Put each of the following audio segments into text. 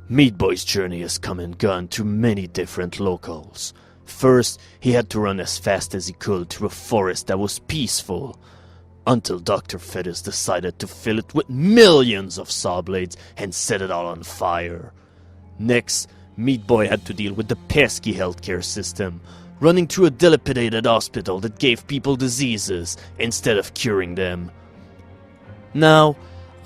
Meat Boy's journey has come and gone through many different locales. First, he had to run as fast as he could through a forest that was peaceful, until Dr. Fetus decided to fill it with millions of saw blades and set it all on fire. Next, Meat Boy had to deal with the pesky healthcare system, running through a dilapidated hospital that gave people diseases instead of curing them. Now,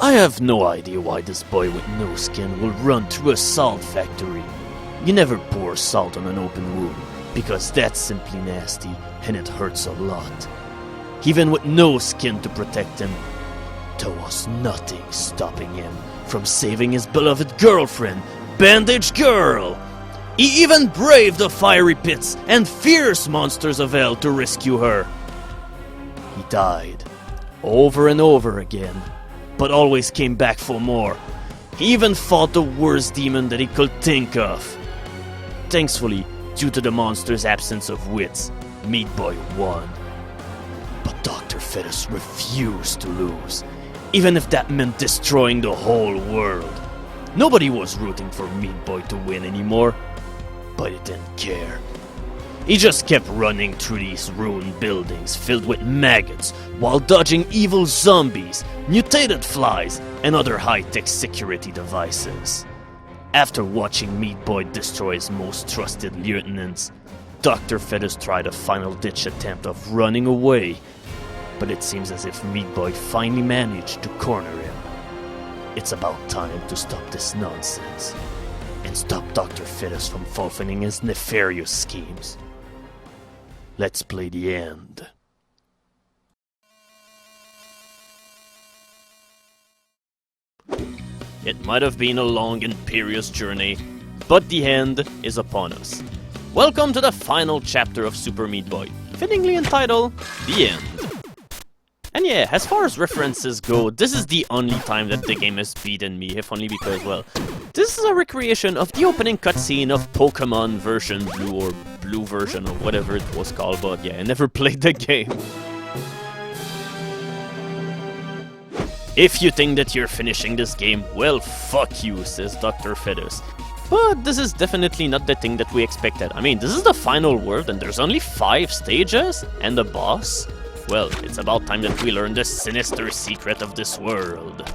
I have no idea why this boy with no skin will run through a salt factory. You never pour salt on an open wound, because that's simply nasty and it hurts a lot. Even with no skin to protect him, there was nothing stopping him from saving his beloved girlfriend, Bandage Girl. He even braved the fiery pits and fierce monsters of hell to rescue her. He died over and over again, but always came back for more. He even fought the worst demon that he could think of. Thankfully, due to the monster's absence of wits, Meat Boy won. But Dr. Fetus refused to lose, even if that meant destroying the whole world. Nobody was rooting for Meat Boy to win anymore, but he didn't care. He just kept running through these ruined buildings filled with maggots while dodging evil zombies, mutated flies, and other high-tech security devices. After watching Meat Boy destroy his most trusted lieutenants, Dr. Fetus tried a final-ditch attempt of running away, but it seems as if Meat Boy finally managed to corner him. It's about time to stop this nonsense and stop Dr. Fetus from fulfilling his nefarious schemes. Let's play the end. It might have been a long and imperious journey, but the end is upon us. Welcome to the final chapter of Super Meat Boy, fittingly entitled, The End. And yeah, as far as references go, this is the only time that the game has beaten me, if only because, well, this is a recreation of the opening cutscene of Pokemon version Blue, or Blue version, or whatever it was called, but yeah, I never played the game. If you think that you're finishing this game, well, fuck you, says Dr. Fetus. But this is definitely not the thing that we expected. I mean, this is the final world and there's only 5 stages and a boss. Well, it's about time that we learn the sinister secret of this world.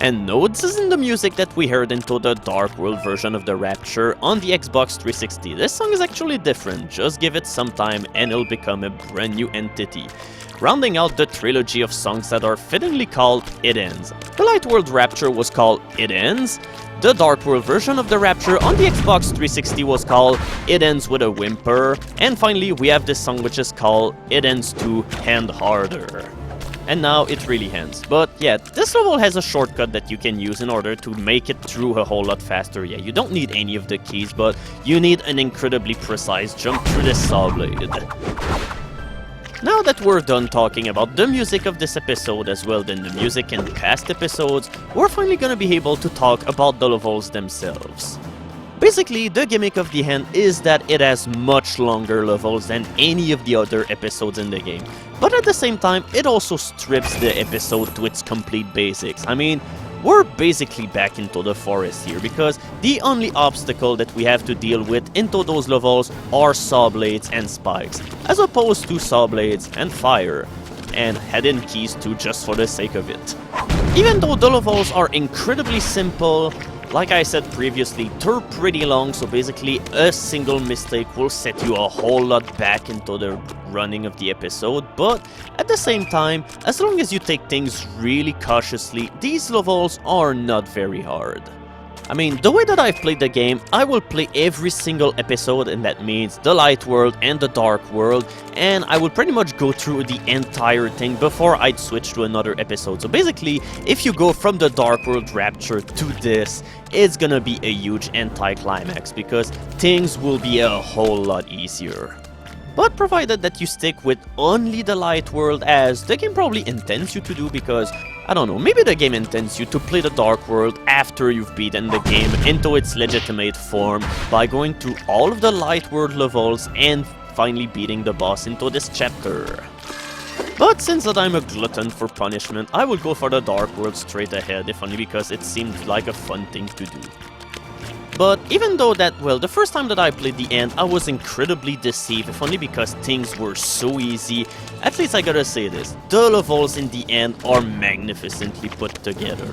And no, this isn't the music that we heard into the Dark World version of the Rapture on the Xbox 360. This song is actually different, just give it some time and it'll become a brand new entity. Rounding out the trilogy of songs that are fittingly called It Ends. The Light World Rapture was called It Ends. The Dark World version of the Rapture on the Xbox 360 was called It Ends with a Whimper. And finally, we have this song which is called It Ends 2 Hand Harder. And now it really ends. But yeah, this level has a shortcut that you can use in order to make it through a whole lot faster. Yeah, you don't need any of the keys, but you need an incredibly precise jump through this saw blade. Now that we're done talking about the music of this episode as well as the music in past episodes, we're finally gonna be able to talk about the levels themselves. Basically, the gimmick of the end is that it has much longer levels than any of the other episodes in the game. But at the same time, it also strips the episode to its complete basics. I mean, we're basically back into the forest here because the only obstacle that we have to deal with into those levels are saw blades and spikes, as opposed to saw blades and fire, and hidden keys too just for the sake of it. Even though the levels are incredibly simple, like I said previously, they're pretty long, so basically a single mistake will set you a whole lot back into the running of the episode, but at the same time, as long as you take things really cautiously, these levels are not very hard. I mean, the way that I've played the game, I will play every single episode, and that means the Light World and the Dark World, and I will pretty much go through the entire thing before I'd switch to another episode. So basically, if you go from the Dark World Rapture to this, it's gonna be a huge anti-climax, because things will be a whole lot easier. But provided that you stick with only the Light World, as the game probably intends you to do, because I don't know, maybe the game intends you to play the Dark World after you've beaten the game into its legitimate form by going through all of the Light World levels and finally beating the boss into this chapter. But since that I'm a glutton for punishment, I will go for the Dark World straight ahead, if only because it seemed like a fun thing to do. but even though that, well, the first time that I played the end, I was incredibly deceived, if only because things were so easy. At least I gotta say this, the levels in the end are magnificently put together.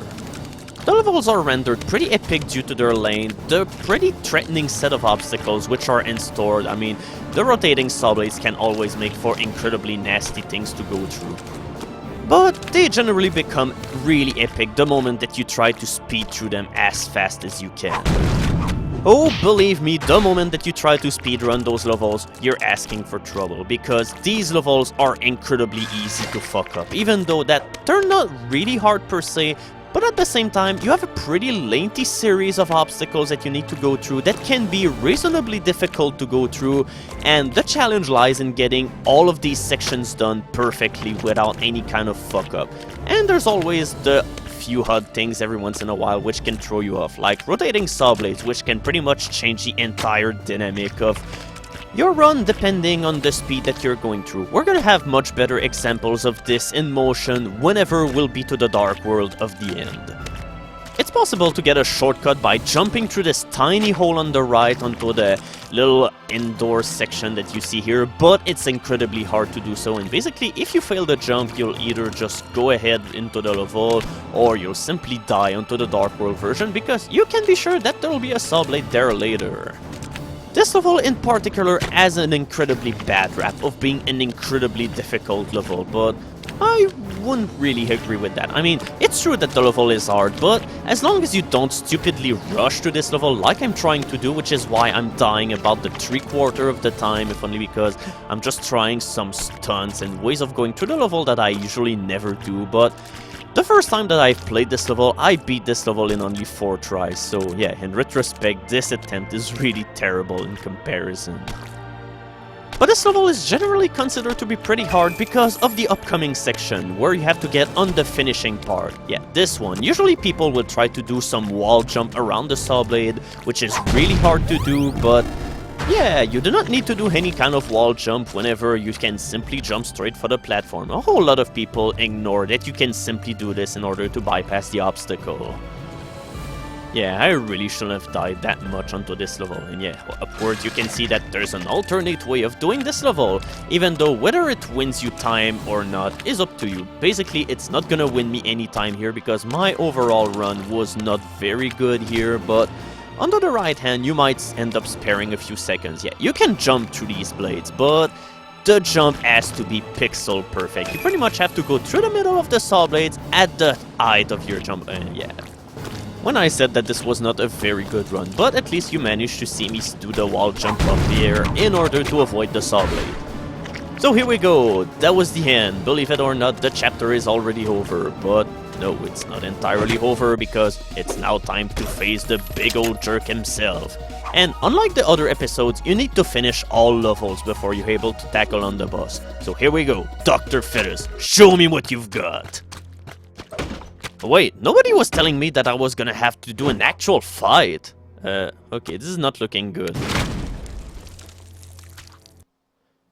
The levels are rendered pretty epic due to their length, the pretty threatening set of obstacles which are installed. I mean, the rotating saw blades can always make for incredibly nasty things to go through. But they generally become really epic the moment that you try to speed through them as fast as you can. Oh, believe me, the moment that you try to speedrun those levels, you're asking for trouble, because these levels are incredibly easy to fuck up, even though that they're not really hard per se. But at the same time, you have a pretty lengthy series of obstacles that you need to go through that can be reasonably difficult to go through, and the challenge lies in getting all of these sections done perfectly without any kind of fuck up. And there's always the few HUD things every once in a while which can throw you off, like rotating saw blades, which can pretty much change the entire dynamic of your run depending on the speed that you're going through. We're gonna have much better examples of this in motion whenever we'll be to the dark world of the end. It's possible to get a shortcut by jumping through this tiny hole on the right onto the little indoor section that you see here, but it's incredibly hard to do so, and basically if you fail the jump, you'll either just go ahead into the level or you'll simply die onto the dark world version, because you can be sure that there'll be a saw blade there later. This level in particular has an incredibly bad rap of being an incredibly difficult level, but I wouldn't really agree with that. I mean, it's true that the level is hard, but as long as you don't stupidly rush to this level like I'm trying to do, which is why I'm dying about the 3/4 of the time, if only because I'm just trying some stunts and ways of going through the level that I usually never do, but the first time that I've played this level, I beat this level in only 4 tries, so yeah, in retrospect, this attempt is really terrible in comparison. But this level is generally considered to be pretty hard because of the upcoming section, where you have to get on the finishing part. Yeah, this one. Usually people will try to do some wall jump around the saw blade, which is really hard to do, but yeah, you do not need to do any kind of wall jump whenever you can simply jump straight for the platform. A whole lot of people ignore that you can simply do this in order to bypass the obstacle. Yeah, I really shouldn't have died that much onto this level, and yeah, upwards you can see that there's an alternate way of doing this level, even though whether it wins you time or not is up to you. Basically, it's not gonna win me any time here because my overall run was not very good here, but on the right hand, you might end up sparing a few seconds. Yeah, you can jump through these blades, but the jump has to be pixel perfect. You pretty much have to go through the middle of the saw blades at the height of your jump, and yeah. When I said that this was not a very good run, but at least you managed to see me do the wall jump up the air in order to avoid the saw blade. So here we go, that was the end. Believe it or not, the chapter is already over, but no, it's not entirely over because it's now time to face the big old jerk himself. And unlike the other episodes, you need to finish all levels before you're able to tackle on the boss. So here we go, Dr. Fetus, show me what you've got. Wait, nobody was telling me that I was gonna have to do an actual fight. Okay, this is not looking good.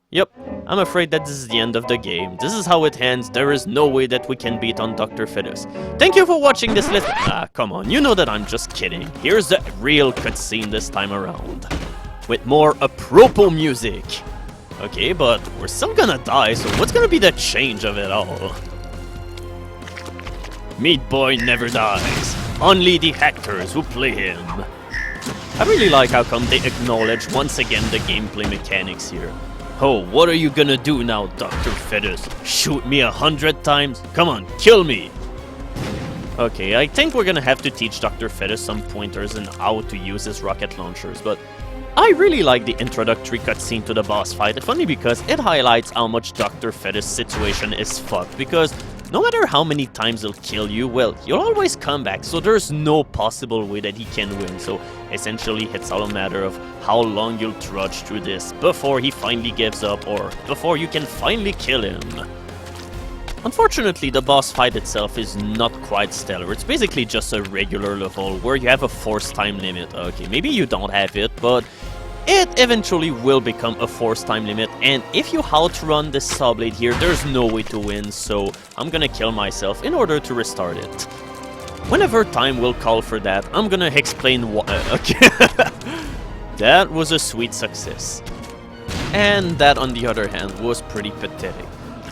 Yep, I'm afraid that this is the end of the game. This is how it ends. There is no way that we can beat on Dr. Fetus. Thank you for watching this list. Ah, come on, you know that I'm just kidding. Here's the real cutscene this time around, with more apropos music. Okay, but we're still gonna die, so what's gonna be the change of it all? Meat Boy never dies. Only the actors who play him. I really like how come they acknowledge once again the gameplay mechanics here. Oh, what are you gonna do now, Dr. Fetus? Shoot me 100 times? Come on, kill me! Okay, I think we're gonna have to teach Dr. Fetus some pointers on how to use his rocket launchers, but I really like the introductory cutscene to the boss fight, if only because it highlights how much Dr. Fetus' situation is fucked, because no matter how many times he'll kill you, well, you'll always come back, so there's no possible way that he can win, so essentially it's all a matter of how long you'll trudge through this before he finally gives up, or before you can finally kill him. Unfortunately, the boss fight itself is not quite stellar. It's basically just a regular level where you have a force time limit. Okay, maybe you don't have it, but it eventually will become a force time limit, and if you outrun the saw blade here, there's no way to win, so I'm gonna kill myself in order to restart it. Whenever time will call for that, I'm gonna explain why. Okay. That was a sweet success. And that, on the other hand, was pretty pathetic.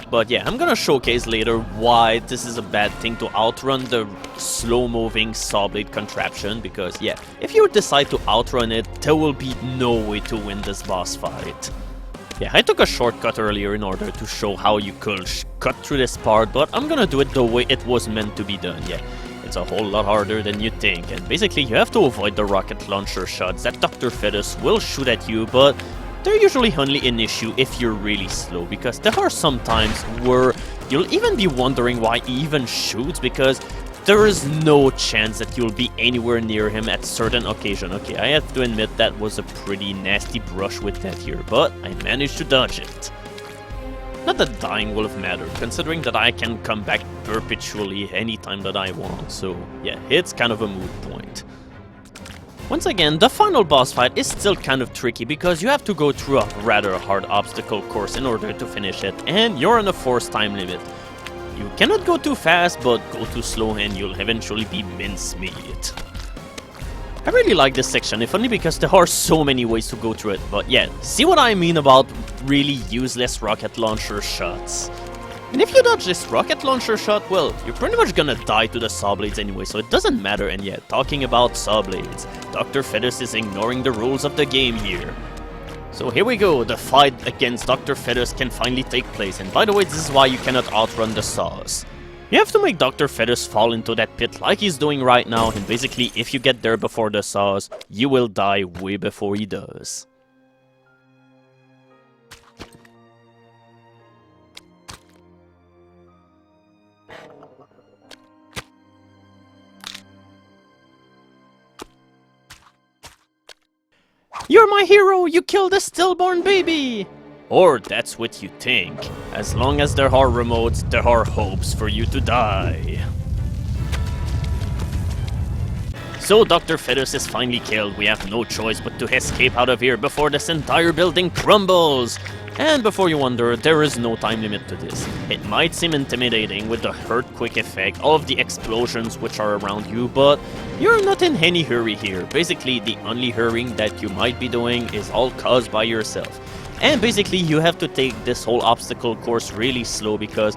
But yeah, I'm gonna showcase later why this is a bad thing to outrun the slow-moving saw blade contraption, because yeah, if you decide to outrun it, there will be no way to win this boss fight. Yeah, I took a shortcut earlier in order to show how you could cut through this part, but I'm gonna do it the way it was meant to be done, yeah. It's a whole lot harder than you think, and basically you have to avoid the rocket launcher shots that Dr. Fetus will shoot at you, but they're usually only an issue if you're really slow, because there are some times where you'll even be wondering why he even shoots, because there is no chance that you'll be anywhere near him at certain occasion. Okay, I have to admit that was a pretty nasty brush with that here, but I managed to dodge it. Not that dying will have mattered, considering that I can come back perpetually anytime that I want, so yeah, it's kind of a moot point. Once again, the final boss fight is still kind of tricky because you have to go through a rather hard obstacle course in order to finish it, and you're on a forced time limit. You cannot go too fast, but go too slow and you'll eventually be mincemeat. I really like this section, if only because there are so many ways to go through it, but yeah, see what I mean about really useless rocket launcher shots. And if you dodge this rocket launcher shot, well, you're pretty much gonna die to the saw blades anyway, so it doesn't matter. And yet, talking about saw blades, Dr. Fetus is ignoring the rules of the game here. So here we go, the fight against Dr. Fetus can finally take place, and by the way, this is why you cannot outrun the saws. You have to make Dr. Fetus fall into that pit like he's doing right now, and basically, if you get there before the saws, you will die way before he does. You're my hero! You killed a stillborn baby! Or that's what you think. As long as there are remotes, there are hopes for you to die. So Dr. Fetus is finally killed. We have no choice but to escape out of here before this entire building crumbles. And before you wonder, there is no time limit to this. It might seem intimidating with the earthquake effect of the explosions which are around you, but you're not in any hurry here. Basically, the only hurrying that you might be doing is all caused by yourself. And basically, you have to take this whole obstacle course really slow because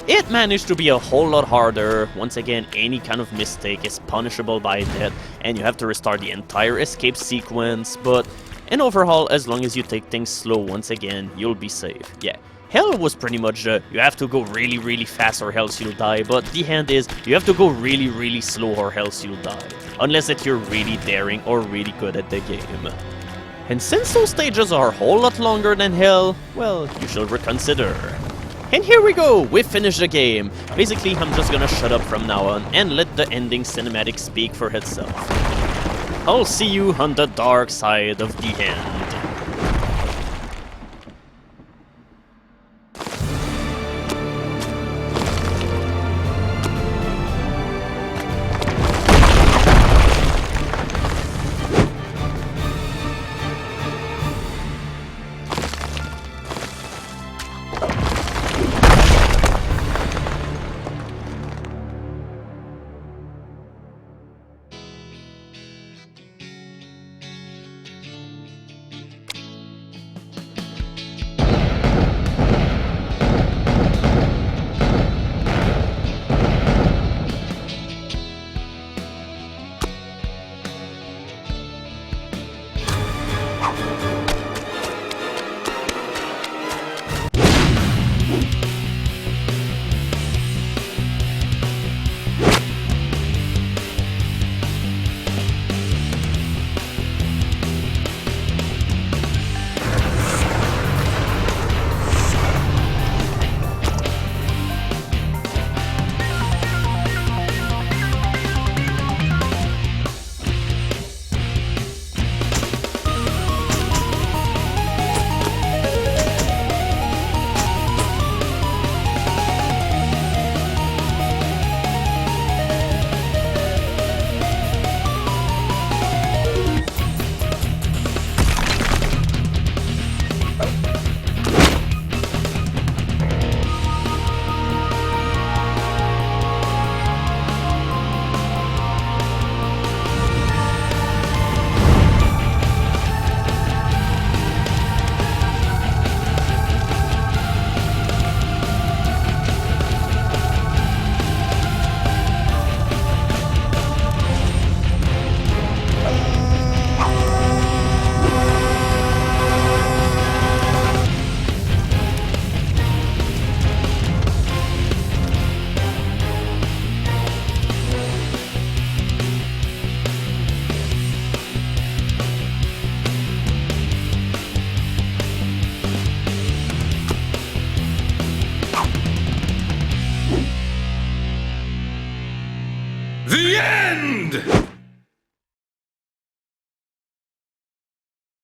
it managed to be a whole lot harder. Once again, any kind of mistake is punishable by death, and you have to restart the entire escape sequence, but in overall, as long as you take things slow once again, you'll be safe. Yeah, hell was pretty much you have to go really fast or else you'll die, but the hand is you have to go really slow or else you'll die. Unless that you're really daring or really good at the game. And since those stages are a whole lot longer than hell, well, you should reconsider. And here we go, we finished the game. Basically, I'm just gonna shut up from now on and let the ending cinematic speak for itself. I'll see you on the dark side of the end. end!